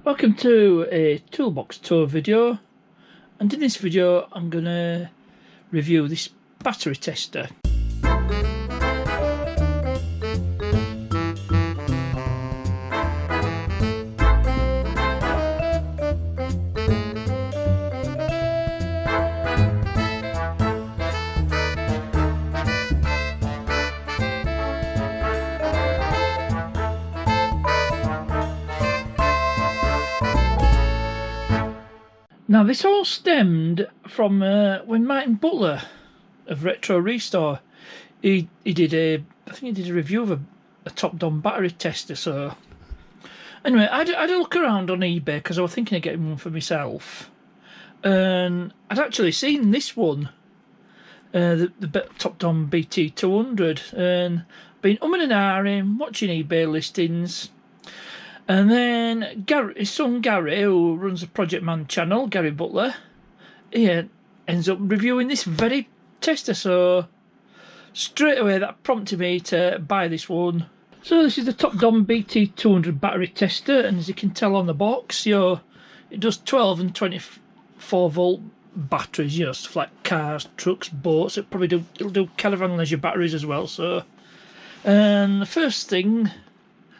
Welcome to a Toolbox Tour video, and in this video I'm going to review this battery tester. Now this all stemmed from when Martin Butler of Retro Restore, he did a review of a Topdon battery tester. So anyway, I had a look around on eBay because I was thinking of getting one for myself, and I'd actually seen this one, the Topdon BT200, and been umming and ahhing, watching eBay listings. And then his son Gary, who runs the Project Man channel, Gary Butler, he ends up reviewing this very tester. So straight away that prompted me to buy this one. So this is the Topdon BT200 battery tester, and as you can tell on the box, it does 12 and 24 volt batteries, stuff like cars, trucks, boats. It'll do caravan leisure batteries as well. So, and the first thing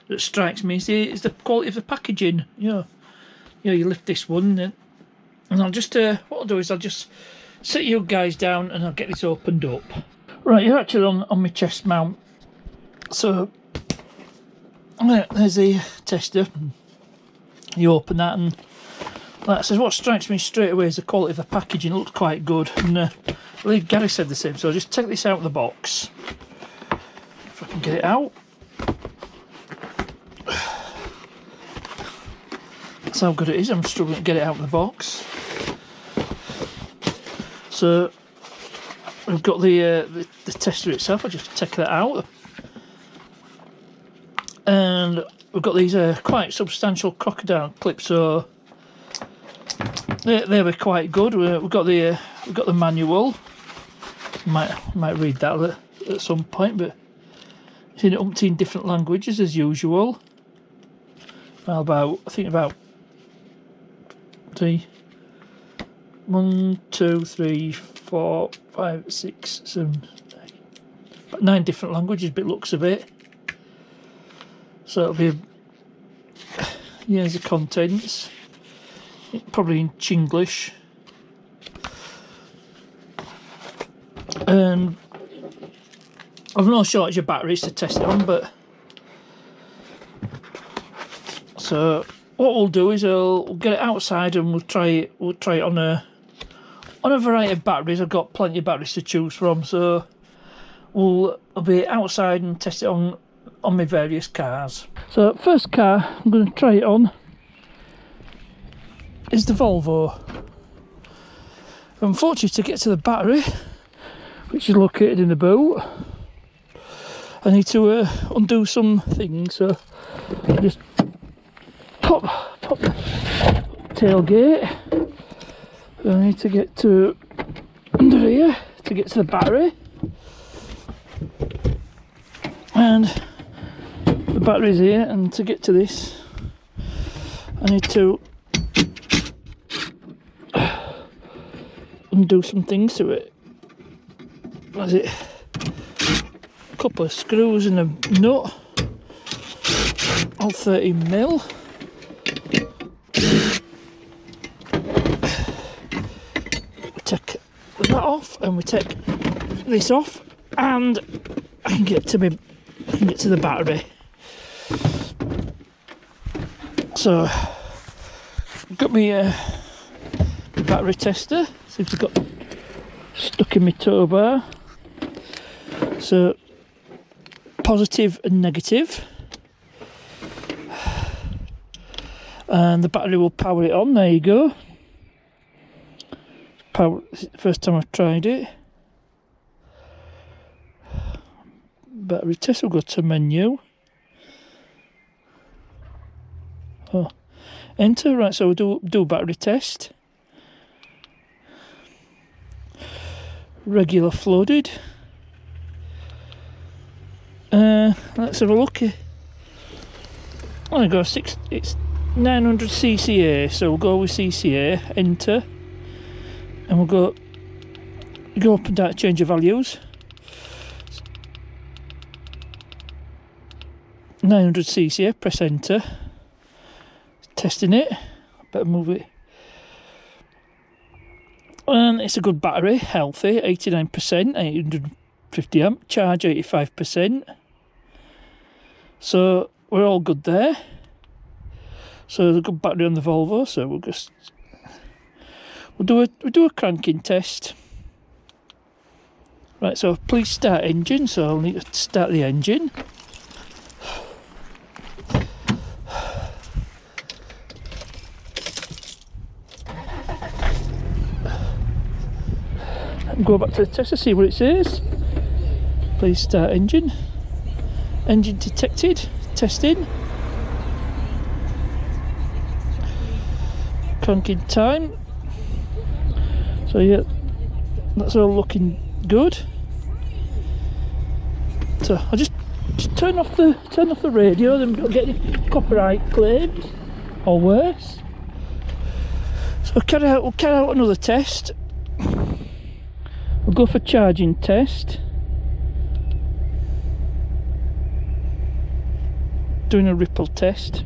that strikes me is the quality of the packaging. You lift this one, and I'll just what I'll do is I'll just sit you guys down and I'll get this opened up. Right, you're actually on my chest mount. So there's the tester. You open that, and like I said, what strikes me straight away is the quality of the packaging. It looks quite good, and I believe Gary said the same. So I'll just take this out of the box if I can get it out. That's how good it is. I'm struggling to get it out of the box. So we've got the tester itself. I'll just take that out, and we've got these quite substantial crocodile clips. So they were quite good. We've got the manual. Might read that at some point, but it's in umpteen different languages as usual. Well, I think about 1, 2, 3, 4, 5, 6, 7, 8, about 9 different languages, but looks of it. So it'll be here's the contents, probably in Chinglish, and I've no shortage of batteries to test it on, but so what we'll do is we'll get it outside and we'll try it on a variety of batteries. I've got plenty of batteries to choose from, so I'll be outside and test it on my various cars. So first car I'm going to try it on is the Volvo. Unfortunately, to get to the battery, which is located in the boot, I need to undo some things. So just pop the tailgate. I need to get to under here to get to the battery, and the battery's here, and to get to this I need to undo some things to it. What is it? A couple of screws and a nut, all 30mm. Take that off, and we take this off, and I can get to the battery. So I've got my battery tester. Seems to have got stuck in my tow bar. So positive and negative, and the battery will power it on. There you go. First time I've tried it. Battery test, we'll go to menu. Enter. Right, so we'll do battery test. Regular flooded. Let's have a look. I'm going to go 6. It's 900 CCA, so we'll go with CCA, enter, and we'll go up and down, change your values. 900 CCA, press enter. Testing it, better move it. And it's a good battery, healthy, 89%, 850 amp, charge 85%. So we're all good there. So there's a good battery on the Volvo, so we'll do a cranking test. Right, so please start engine, so I'll need to start the engine. And go back to the test to see what it says. Please start engine. Engine detected. Testing. Cranking time. So yeah, that's all looking good. So I'll just turn off the radio, then we'll get any copyright claims or worse. So we'll carry out another test. We'll go for charging test. Doing a ripple test.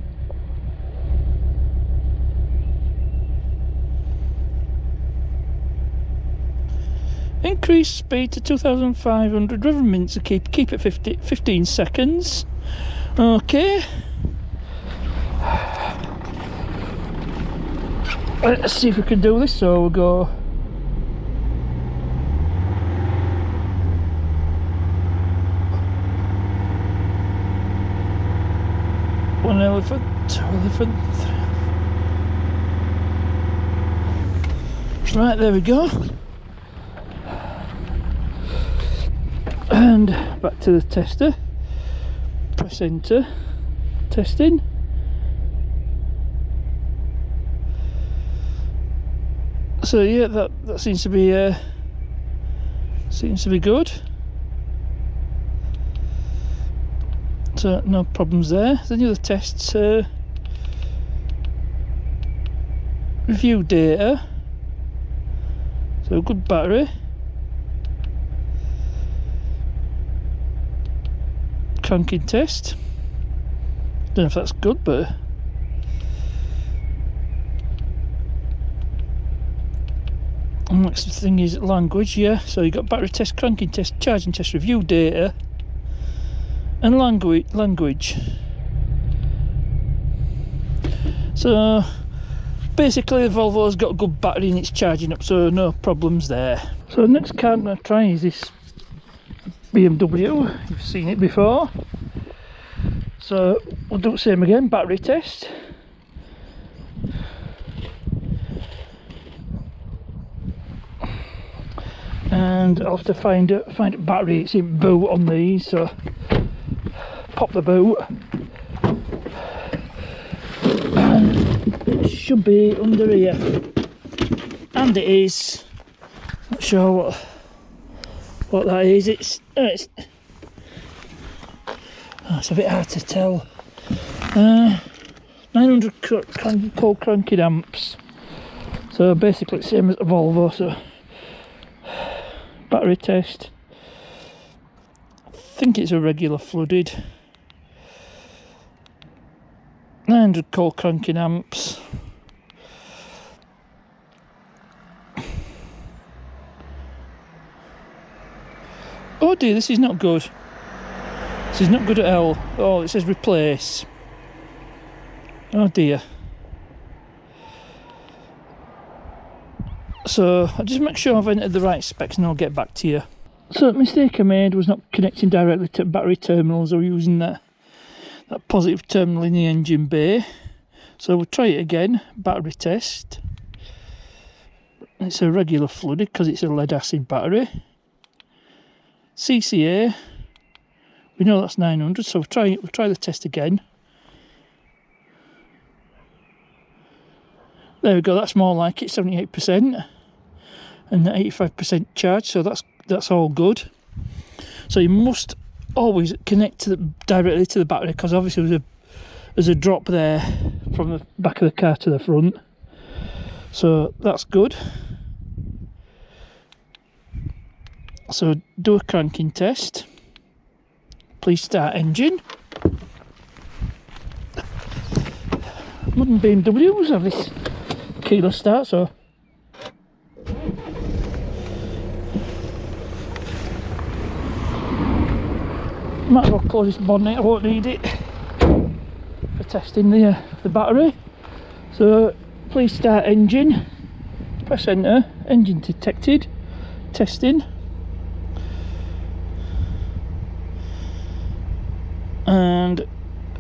Increase speed to 2,500 rev to keep it 15 seconds. Okay. Let's see if we can do this. So we'll go. One elephant, two elephant. Right, there we go. And back to the tester. Press enter. Testing. So yeah, that seems to be good. So no problems there. Then the other tests. Review data. So good battery. Cranking test. Don't know if that's good, but next thing is language. Yeah, so you got battery test, cranking test, charging test, review data, and language. So basically the Volvo's got a good battery and it's charging up, so no problems there. So the next car I'm going to try is this BMW. You've seen it before, so we'll do the same again. Battery test. And I'll have to find a battery. It's in boot on these, so pop the boot, and it should be under here, and it is. Not sure what that is. It's a bit hard to tell. 900 cold cranking amps. So basically the same as a Volvo. So battery test. I think it's a regular flooded. 900 cold cranking amps. Oh dear, this is not good. This is not good at all. Oh, it says replace. Oh dear. So I'll just make sure I've entered the right specs and I'll get back to you. So the mistake I made was not connecting directly to battery terminals or using that positive terminal in the engine bay. So we'll try it again. Battery test. It's a regular flooded because it's a lead acid battery. CCA, we know that's 900, so we'll try the test again. There we go, that's more like it, 78% and 85% charge, so that's all good. So you must always connect directly to the battery, because obviously there's a drop there from the back of the car to the front, so that's good. So do a cranking test. Please start engine. Modern BMWs have this keyless start, so might as well close this bonnet, I won't need it for testing the battery. So please start engine, press enter, engine detected, testing. And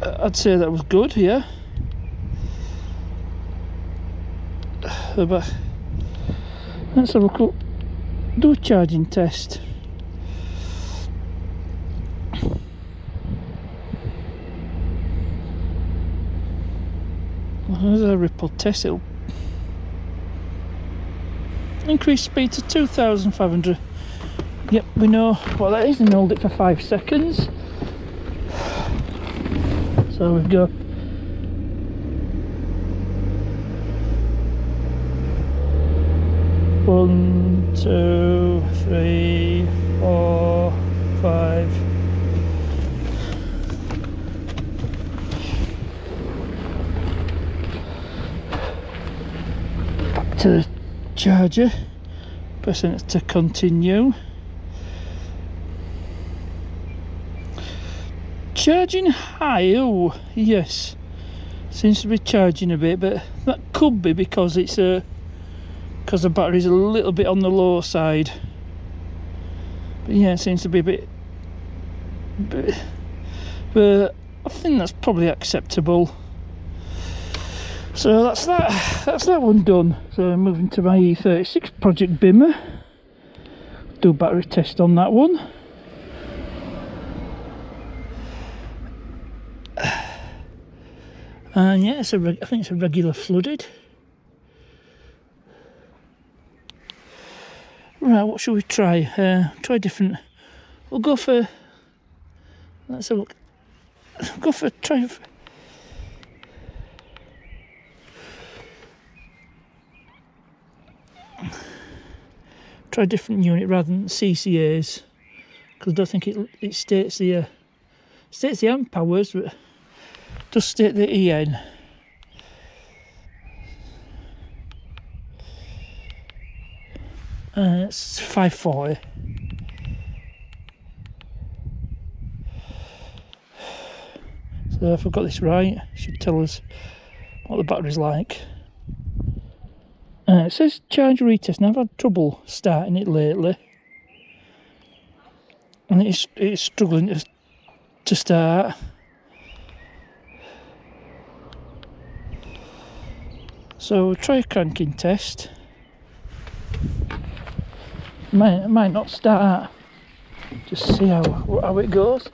I'd say that was good, yeah. But let's have a look, do a charging test. There's a ripple test. It'll increase speed to 2,500. Yep, we know what that is, and hold it for 5 seconds. So we go. One, two, three, 4, 5. Back to the charger. Pressing it to continue. Charging high, oh yes, seems to be charging a bit, but that could be because it's because the battery's a little bit on the low side. But yeah, it seems to be a bit, but I think that's probably acceptable. So that's that one done. So moving to my E36 Project Bimmer, do a battery test on that one. And yeah, I think it's a regular flooded. Right, what shall we try? Try different. We'll go for. Let's have a look. Go for try. Try a different unit rather than CCAs, because I don't think it states the amp hours, but just state the EN. It's 540. So if I've got this right, it should tell us what the battery's like. It says charge retest. Now I've had trouble starting it lately, and it's struggling to start. So we'll try a cranking test. Might not start. Just see how it goes.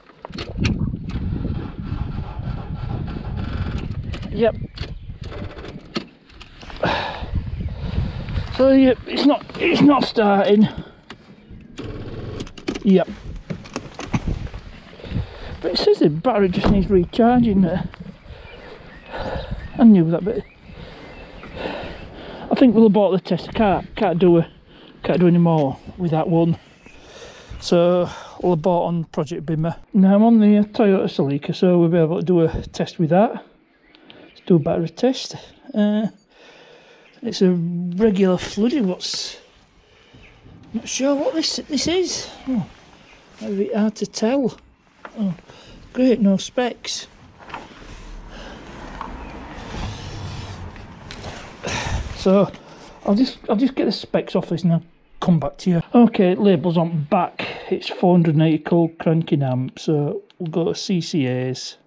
Yep. So yep, it's not starting. Yep. But it says the battery just needs recharging. I knew that, but I think we'll abort the test. I can't do any more with that one. So we'll abort on Project Bimmer. Now I'm on the Toyota Celica, so we'll be able to do a test with that. Let's do a battery test. It's a regular flooded. Not sure what this is. Oh, might be hard to tell. Oh, great, no specs. So I'll just get the specs off this and I'll come back to you. Okay, labels on back. It's 480 cold cranking amp, so we'll go to CCAs.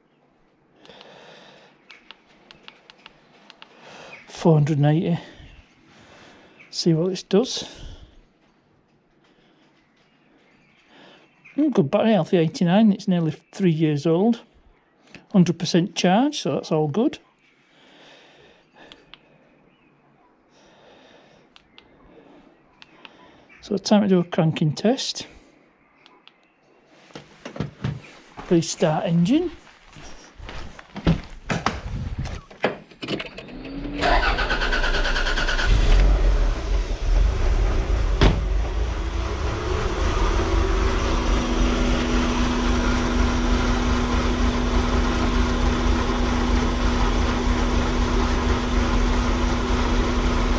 480. See what this does. Good battery, healthy 89. It's nearly 3 years old. 100% charge, so that's all good. So time to do a cranking test. Please start engine.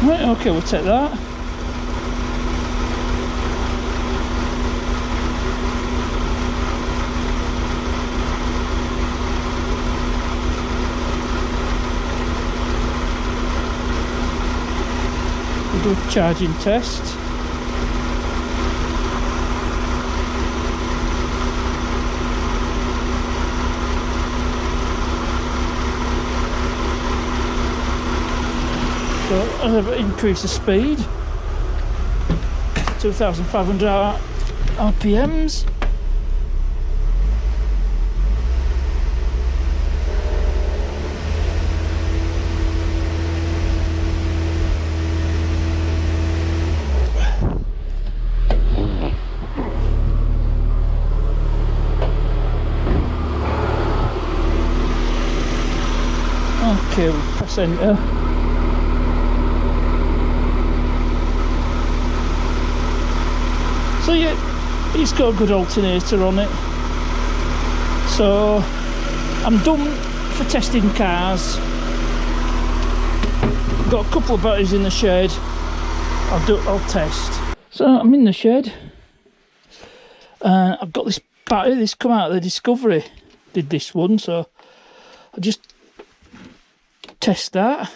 Right, okay, we'll take that. We'll do a charging test. So I'll increase the speed, 2,500 RPMs. Okay, we'll press enter. So yeah, it's got a good alternator on it. So I'm done for testing cars. Got a couple of batteries in the shed. I'll test. So I'm in the shed. I've got this battery. This come out of the Discovery. Did this one, so I'll just test that.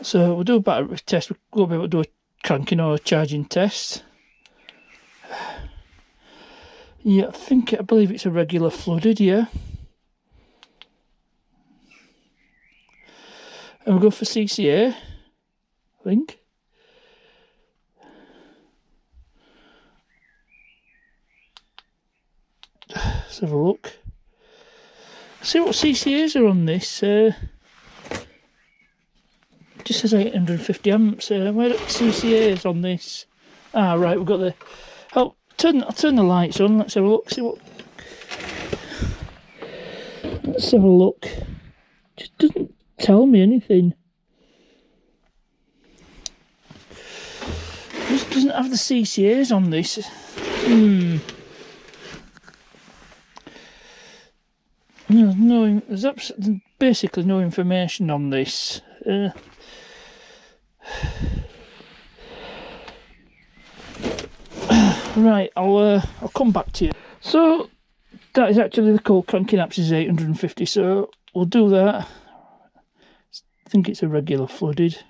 So we'll do a battery test. We'll be able to do a cranking or a charging test. Yeah, I believe it's a regular flooded, yeah. And we'll go for CCA, I think. Let's have a look. See what CCAs are on this. Just says 850 amps. Where are the CCAs on this? Ah, right, we've got the... I'll turn the lights on. Let's have a look. Let's have a look. Just doesn't tell me anything. Just doesn't have the CCAs on this. There's basically no information on this. Right, I'll come back to you. So that is actually the cold cranking amps is 850. So we'll do that. I think it's a regular flooded.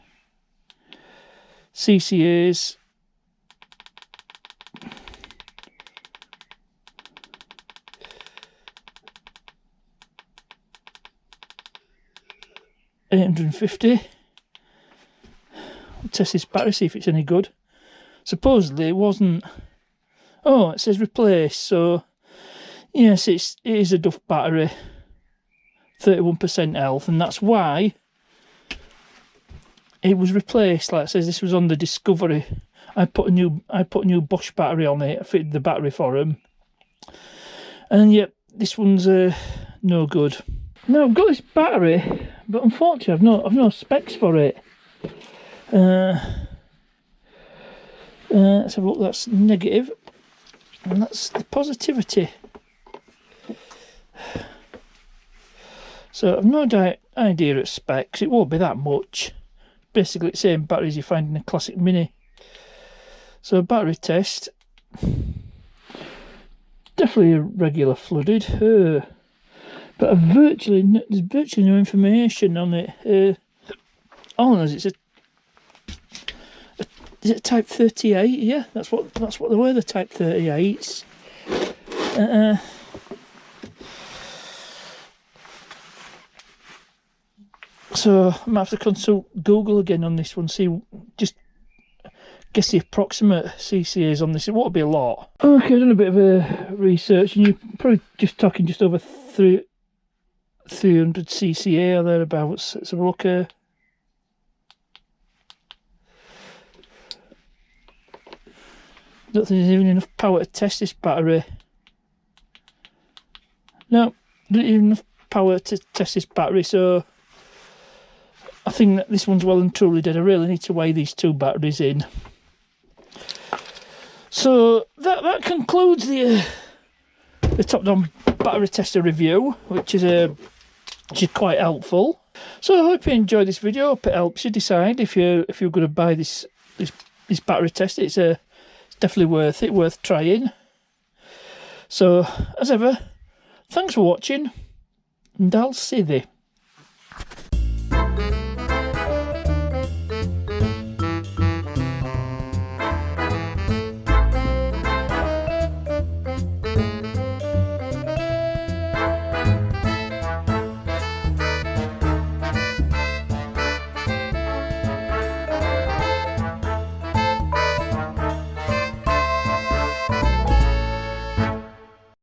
CCAs. $850. We'll test this battery, see if it's any good. Supposedly it wasn't. Oh, it says replace, so yes, it is a Duff battery, 31% health, and that's why it was replaced. Like it says, this was on the Discovery. I put a new Bosch battery on it. I fitted the battery for him, and yep, this one's no good. Now I've got this battery, but unfortunately I've no specs for it. Let's have a look. That's negative, and that's the positivity. So I've no idea of specs. It won't be that much. Basically the same batteries you find in a classic Mini. So battery test. Definitely a regular flooded. But there's virtually no information on it. All I know is is it Type 38? Yeah, that's what they were, the Type 38s. So I might have to consult Google again on this one, just guess the approximate CCAs on this. It won't be a lot. Okay, I've done a bit of a research, and you're probably just talking just over 300 CCA or thereabouts. Let's have a look. Don't think there's even enough power to test this battery. No, not even enough power to test this battery, so I think that this one's well and truly dead. I really need to weigh these two batteries in. So that concludes the Topdon battery tester review, which is quite helpful. So I hope you enjoyed this video. Hope it helps you decide if you're going to buy this battery test. It's definitely worth trying. So as ever, thanks for watching, and I'll see thee.